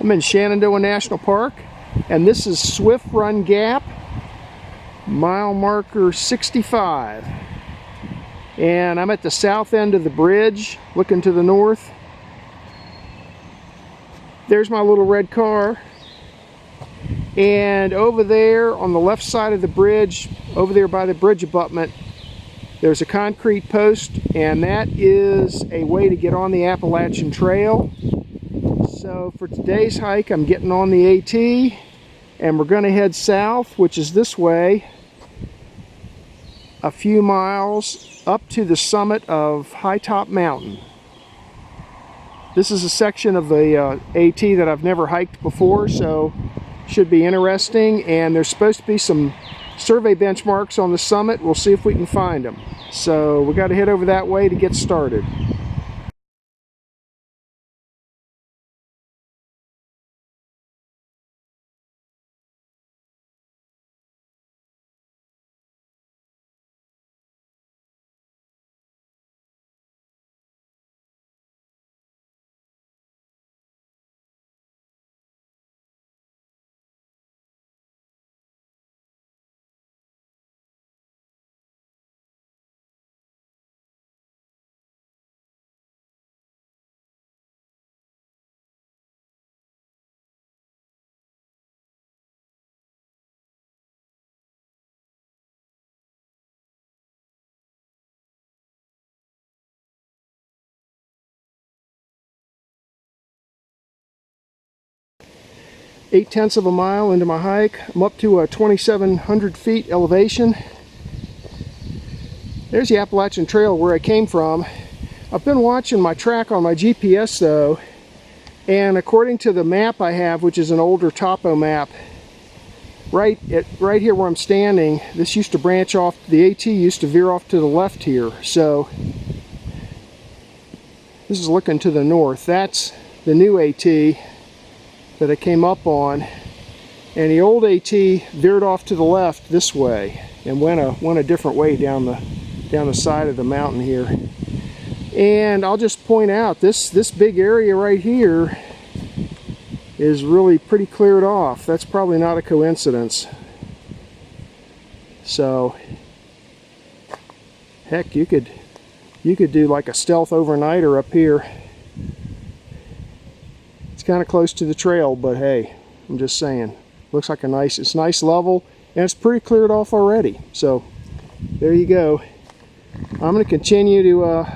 I'm in Shenandoah National Park, and this is Swift Run Gap, mile marker 65. And I'm at the south end of the bridge, looking to the north. There's my little red car. And over there on the left side of the bridge, over there by the bridge abutment, there's a concrete post, and that is a way to get on the Appalachian Trail. So for today's hike, I'm getting on the AT, and we're going to head south, which is this way, a few miles up to the summit of Hightop Mountain. This is a section of the AT that I've never hiked before, so should be interesting. And there's supposed to be some survey benchmarks on the summit. We'll see if we can find them. So we got to head over that way to get started. Eight-tenths of a mile into my hike. I'm up to 2,700 feet elevation. There's the Appalachian Trail where I came from. I've been watching my track on my GPS though, and according to the map I have, which is an older topo map, right here where I'm standing, this used to branch off, the AT used to veer off to the left here. So this is looking to the north. That's the new AT that I came up on, and the old AT veered off to the left this way and went a different way down the side of the mountain here. And I'll just point out this big area right here is really pretty cleared off. That's probably not a coincidence. So heck, you could do like a stealth overnighter up here. It's kind of close to the trail, but hey, I'm just saying, looks like it's nice level, and it's pretty cleared off already. So there you go. I'm going to continue to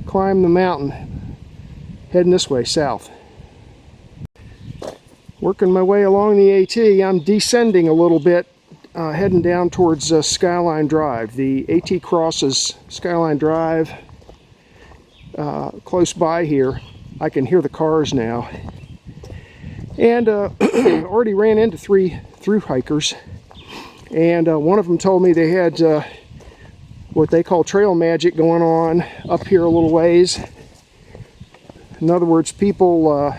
climb the mountain, heading this way south. Working my way along the AT, I'm descending a little bit, heading down towards Skyline Drive. The AT crosses Skyline Drive close by here. I can hear the cars now. And already ran into 3 through hikers, and one of them told me they had what they call trail magic going on up here a little ways. In other words, people,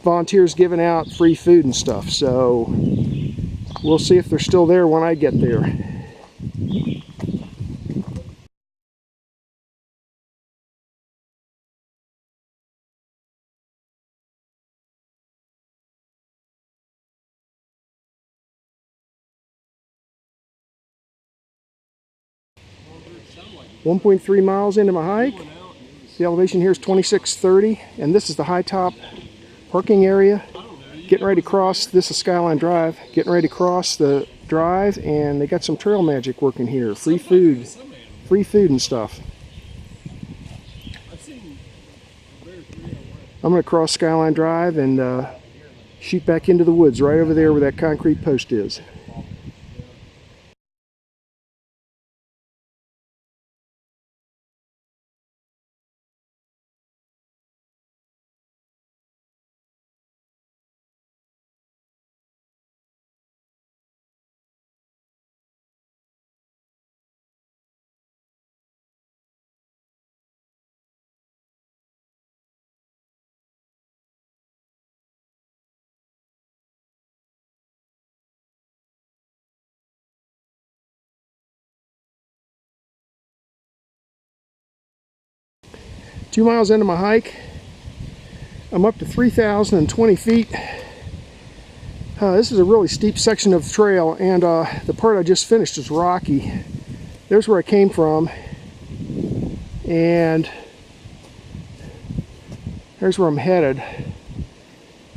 volunteers giving out free food and stuff. So we'll see if they're still there when I get there. One 1.3 miles into my hike. The elevation here is 2630, and this is the Hightop parking area. Getting ready to cross, this is Skyline Drive, getting ready to cross the drive, and they got some trail magic working here. Free food and stuff. I'm going to cross Skyline Drive and shoot back into the woods right over there where that concrete post is. Two miles into my hike, I'm up to 3,020 feet, This is a really steep section of the trail, and the part I just finished is rocky. There's where I came from, and there's where I'm headed.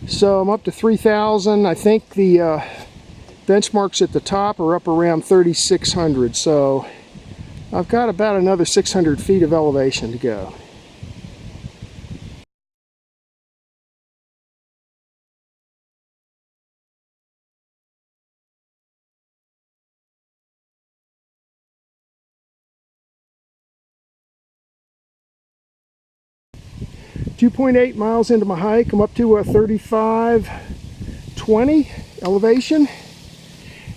So I'm up to 3,000. I think the benchmarks at the top are up around 3,600. So I've got about another 600 feet of elevation to go. .8 miles into my hike. I'm up to a 3520 elevation,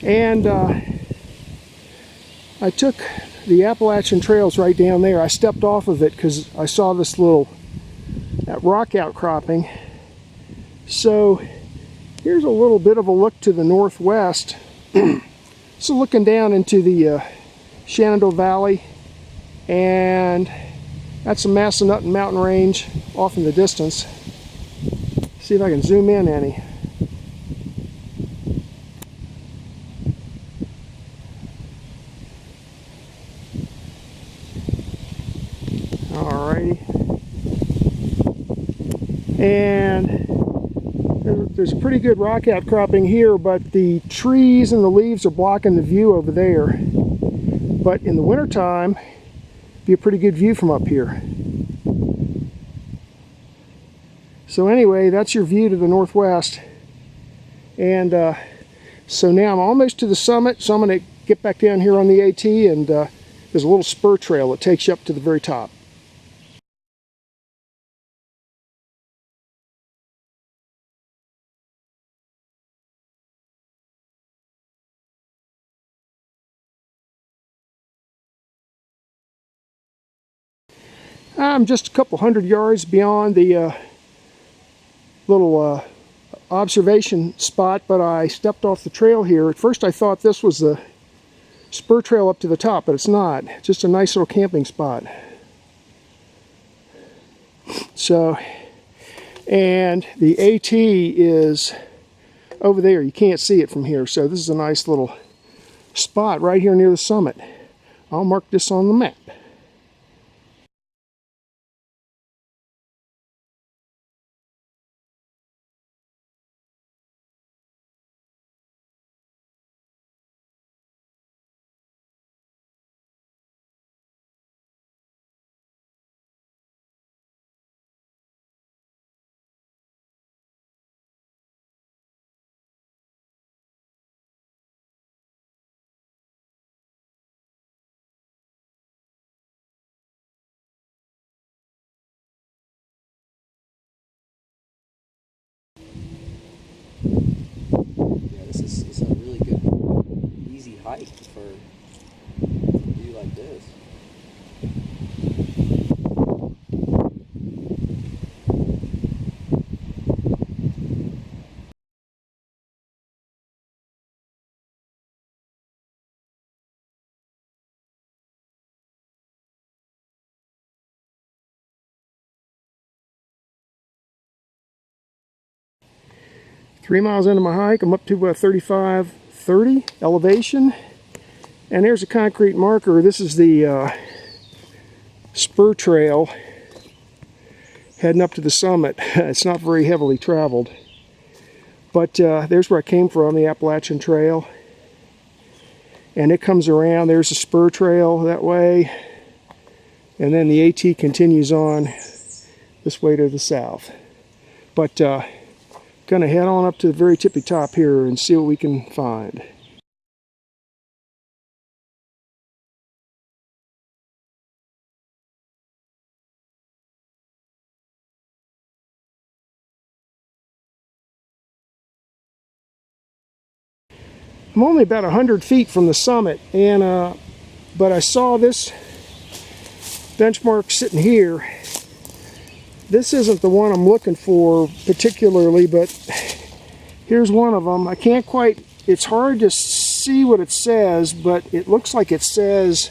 and I took the Appalachian Trails right down there. I stepped off of it because I saw this little rock outcropping. So here's a little bit of a look to the northwest. So looking down into the Shenandoah Valley, and that's the Massanutten mountain range off in the distance. See if I can zoom in any. Alrighty. And there's a pretty good rock outcropping here, but the trees and the leaves are blocking the view over there. But in the wintertime, be a pretty good view from up here. So anyway, that's your view to the northwest. And so now I'm almost to the summit, so I'm going to get back down here on the AT, and there's a little spur trail that takes you up to the very top. I'm just a couple hundred yards beyond the little observation spot, but I stepped off the trail here. At first I thought this was the spur trail up to the top, but it's not. It's just a nice little camping spot. So, and the AT is over there. You can't see it from here. So this is a nice little spot right here near the summit. I'll mark this on the map. This is a really good, easy hike for a view like this. Three miles into my hike, I'm up to 3530 elevation, and there's a concrete marker. This is the spur trail heading up to the summit. It's not very heavily traveled, but there's where I came from, the Appalachian Trail, and it comes around. There's a spur trail that way, and then the AT continues on this way to the south. But gonna head on up to the very tippy top here and see what we can find. I'm only about 100 feet from the summit, and but I saw this benchmark sitting here. This isn't the one I'm looking for particularly, but here's one of them. I can't quite, it's hard to see what it says, but it looks like it says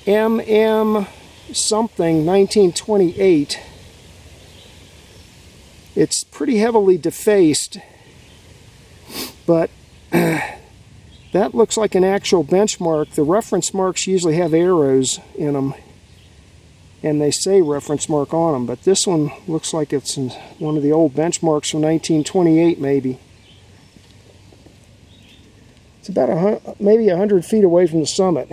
MM something 1928. It's pretty heavily defaced, but that looks like an actual benchmark. The reference marks usually have arrows in them, and they say reference mark on them, but this one looks like it's one of the old benchmarks from 1928 maybe. It's about maybe 100 feet away from the summit.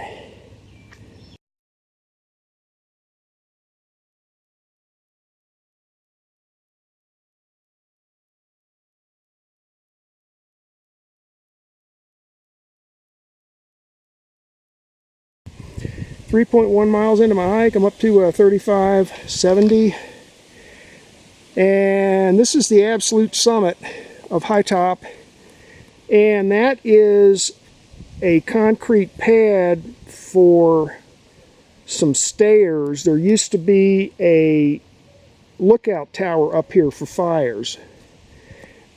3.1 miles into my hike, I'm up to 3570, and this is the absolute summit of Hightop, and that is a concrete pad for some stairs. There used to be a lookout tower up here for fires,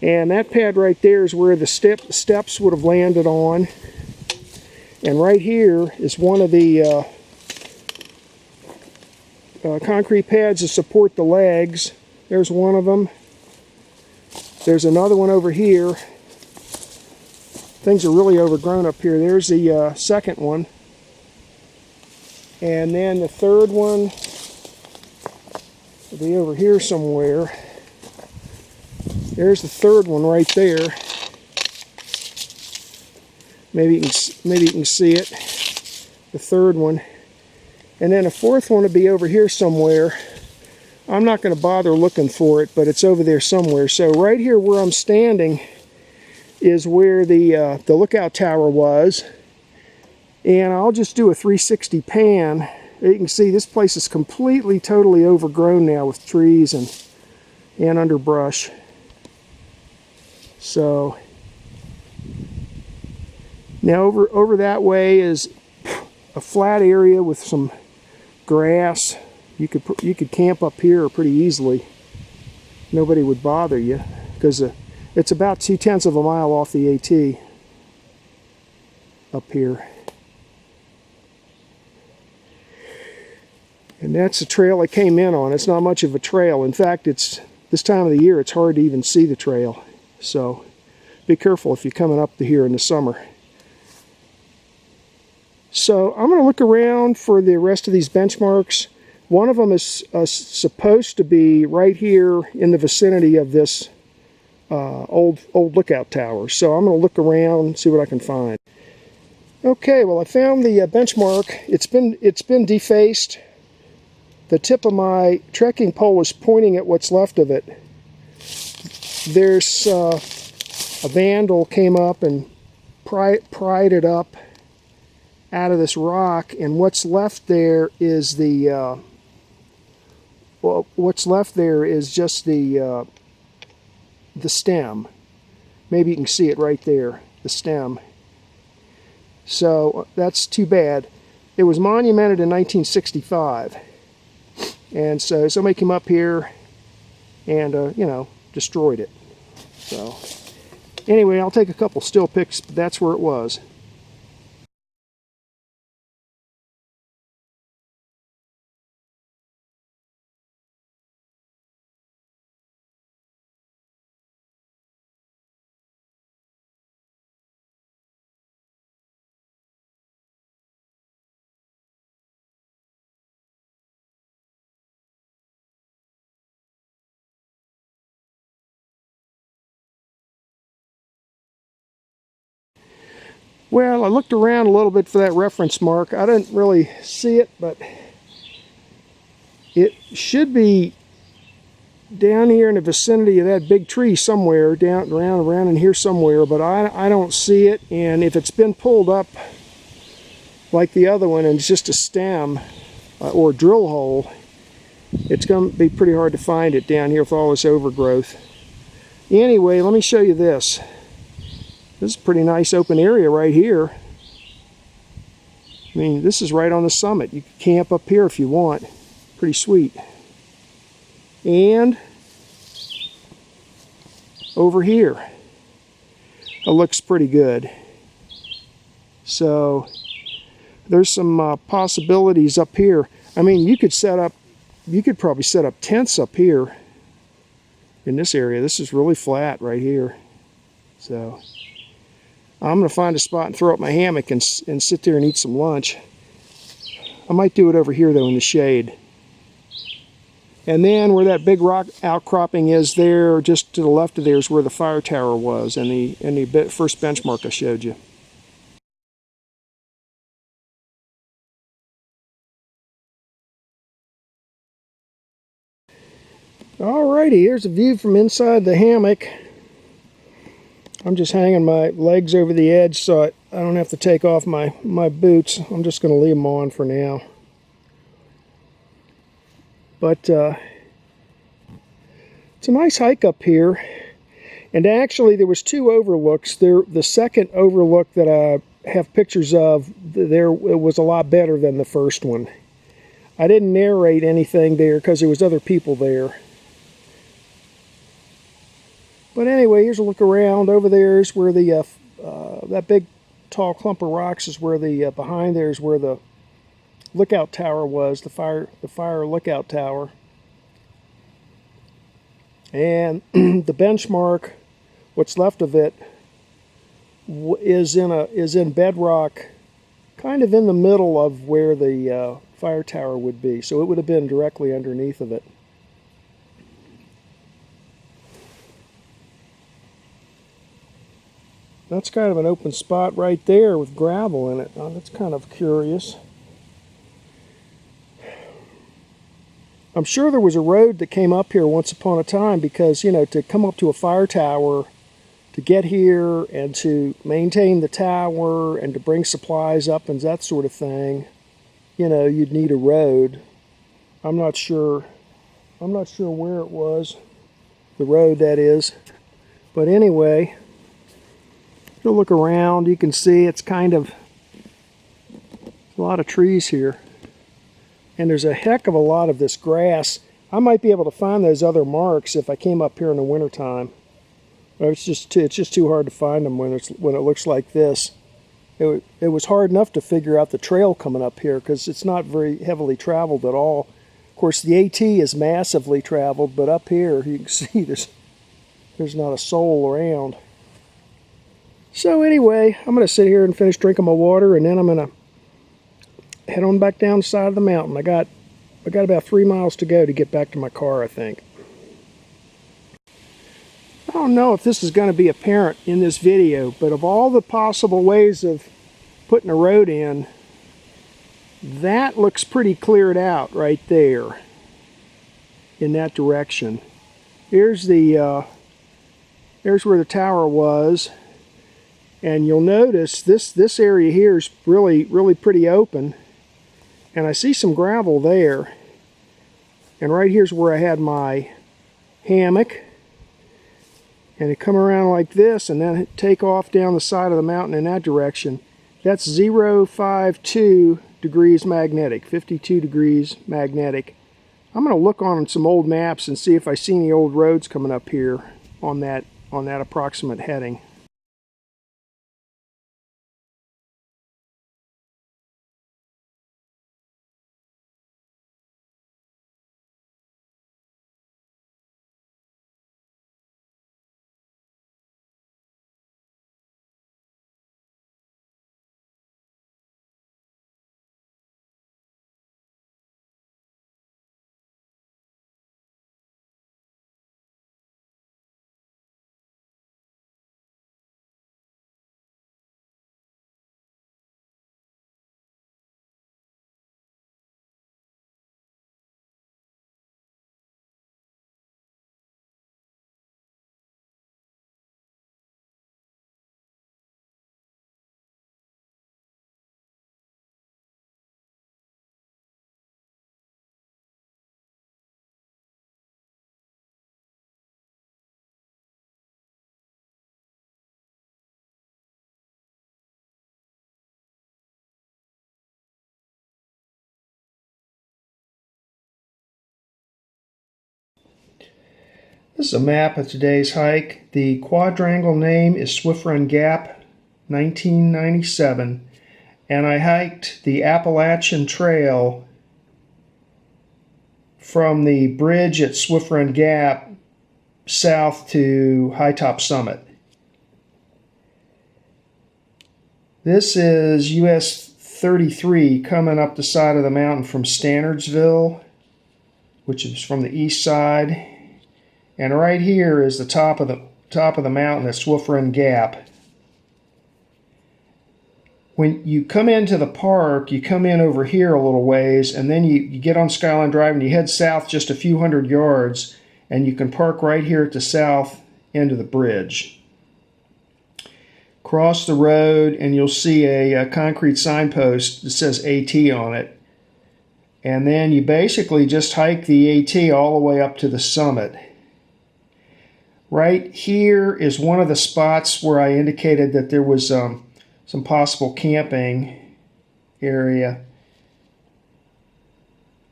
and that pad right there is where the steps would have landed on, and right here is one of the concrete pads to support the legs. There's one of them. There's another one over here. Things are really overgrown up here. There's the second one. And then the third one will be over here somewhere. There's the third one right there. Maybe you can see it. The third one. And then a fourth one will be over here somewhere. I'm not going to bother looking for it, but it's over there somewhere. So right here where I'm standing is where the lookout tower was. And I'll just do a 360 pan. You can see this place is completely, totally overgrown now with trees and underbrush. So now over that way is a flat area with some grass. You could camp up here pretty easily. Nobody would bother you because it's about 2/10 of a mile off the AT up here. And that's the trail I came in on. It's not much of a trail. In fact, it's this time of the year it's hard to even see the trail. So be careful if you're coming up to here in the summer. So I'm going to look around for the rest of these benchmarks. One of them is supposed to be right here in the vicinity of this old lookout tower. So I'm going to look around and see what I can find. Okay, well I found the benchmark. It's been defaced. The tip of my trekking pole is pointing at what's left of it. There's a vandal came up and pried it up out of this rock, and what's left there is just the stem. Maybe you can see it right there, the stem. So that's too bad. It was monumented in 1965, and so somebody came up here and destroyed it. So anyway, I'll take a couple still pics, but that's where it was. Well, I looked around a little bit for that reference mark. I didn't really see it, but it should be down here in the vicinity of that big tree somewhere, down around in here somewhere, but I don't see it. And if it's been pulled up like the other one and it's just a stem or a drill hole, it's going to be pretty hard to find it down here with all this overgrowth. Anyway, let me show you this. This is a pretty nice open area right here. I mean, this is right on the summit. You can camp up here if you want. Pretty sweet. And over here, it looks pretty good. So there's some possibilities up here. I mean, you could probably set up tents up here in this area. This is really flat right here. So I'm going to find a spot and throw up my hammock and sit there and eat some lunch. I might do it over here though in the shade. And then where that big rock outcropping is there, just to the left of there, is where the fire tower was, and the first benchmark I showed you. Alrighty, here's a view from inside the hammock. I'm just hanging my legs over the edge so I don't have to take off my boots. I'm just going to leave them on for now. But it's a nice hike up here. And actually there was two overlooks. The second overlook that I have pictures of, it was a lot better than the first one. I didn't narrate anything there because there was other people there. But anyway, here's a look around. Over there is where the that big tall clump of rocks is where behind there is where the lookout tower was, the fire lookout tower. And the benchmark, what's left of it, is in bedrock, kind of in the middle of where the fire tower would be. So it would have been directly underneath of it. That's kind of an open spot right there with gravel in it. That's kind of curious. I'm sure there was a road that came up here once upon a time because, you know, to come up to a fire tower, to get here and to maintain the tower and to bring supplies up and that sort of thing, you know, you'd need a road. I'm not sure where it was, the road that is. But anyway, if you look around, you can see it's kind of a lot of trees here. And there's a heck of a lot of this grass. I might be able to find those other marks if I came up here in the wintertime. But it's just too hard to find them when it looks like this. It was hard enough to figure out the trail coming up here because it's not very heavily traveled at all. Of course, the AT is massively traveled, but up here you can see there's not a soul around. So anyway, I'm going to sit here and finish drinking my water, and then I'm going to head on back down the side of the mountain. I got about 3 miles to go to get back to my car, I think. I don't know if this is going to be apparent in this video, but of all the possible ways of putting a road in, that looks pretty cleared out right there in that direction. Here's where the tower was. And you'll notice this area here is really pretty open. And I see some gravel there. And right here's where I had my hammock. And it come around like this and then take off down the side of the mountain in that direction. That's 052 degrees magnetic, 52 degrees magnetic. I'm going to look on some old maps and see if I see any old roads coming up here on that approximate heading. This is a map of today's hike. The quadrangle name is Swift Run Gap 1997, and I hiked the Appalachian Trail from the bridge at Swift Run Gap south to Hightop Summit. This is US 33 coming up the side of the mountain from Standardsville, which is from the east side. And right here is the top of the mountain at Wolf Run Gap. When you come into the park, you come in over here a little ways, and then you get on Skyline Drive and you head south just a few hundred yards, and you can park right here at the south end of the bridge. Cross the road and you'll see a concrete signpost that says AT on it. And then you basically just hike the AT all the way up to the summit. Right here is one of the spots where I indicated that there was some possible camping area.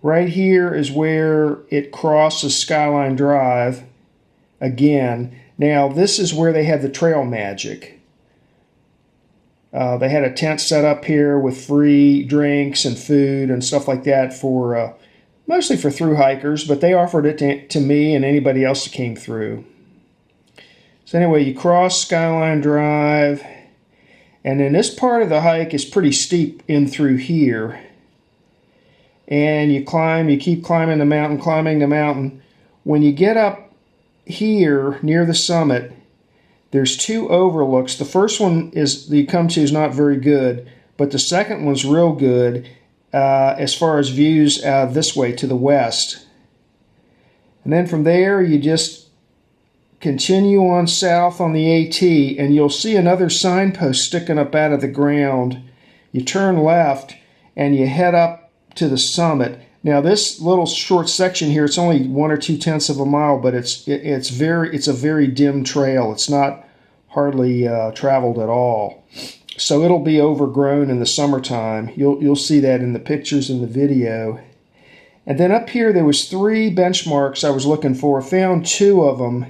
Right here is where it crosses Skyline Drive again. Now this is where they had the trail magic. They had a tent set up here with free drinks and food and stuff like that for mostly for through hikers, but they offered it to me and anybody else that came through. So anyway, you cross Skyline Drive, and then this part of the hike is pretty steep in through here. And you keep climbing the mountain. When you get up here near the summit, there's two overlooks. The first one you come to is not very good, but the second one's real good as far as views this way to the west. And then from there, you just continue on south on the AT, and you'll see another signpost sticking up out of the ground. You turn left, and you head up to the summit. Now, this little short section here, it's only 1 or 2/10 of a mile, but it's a very dim trail. It's not hardly traveled at all. So it'll be overgrown in the summertime. You'll see that in the pictures and the video. And then up here, there was 3 benchmarks I was looking for. Found 2 of them,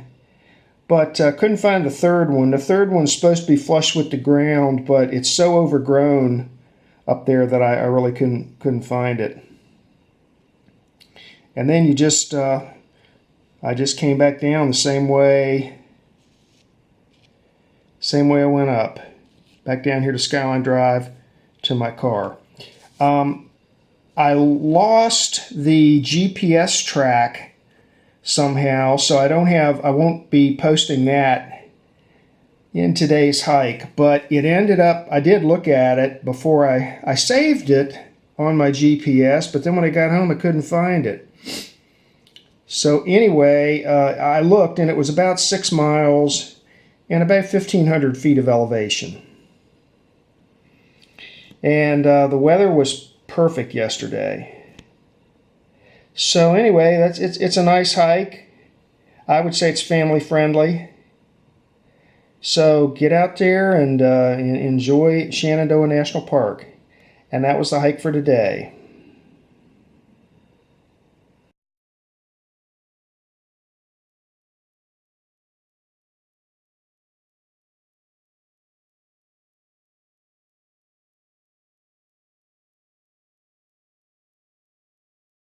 but couldn't find the third one. The third one's supposed to be flush with the ground, but it's so overgrown up there that I really couldn't find it. And then I just came back down the same way I went up, back down here to Skyline Drive to my car. I lost the GPS track somehow, so I won't be posting that in today's hike, but it ended up, I did look at it before I saved it on my GPS, but then when I got home I couldn't find it. So anyway, I looked and it was about 6 miles and about 1,500 feet of elevation. And the weather was perfect yesterday. So anyway, it's a nice hike. I would say it's family friendly. So get out there and enjoy Shenandoah National Park. And that was the hike for today.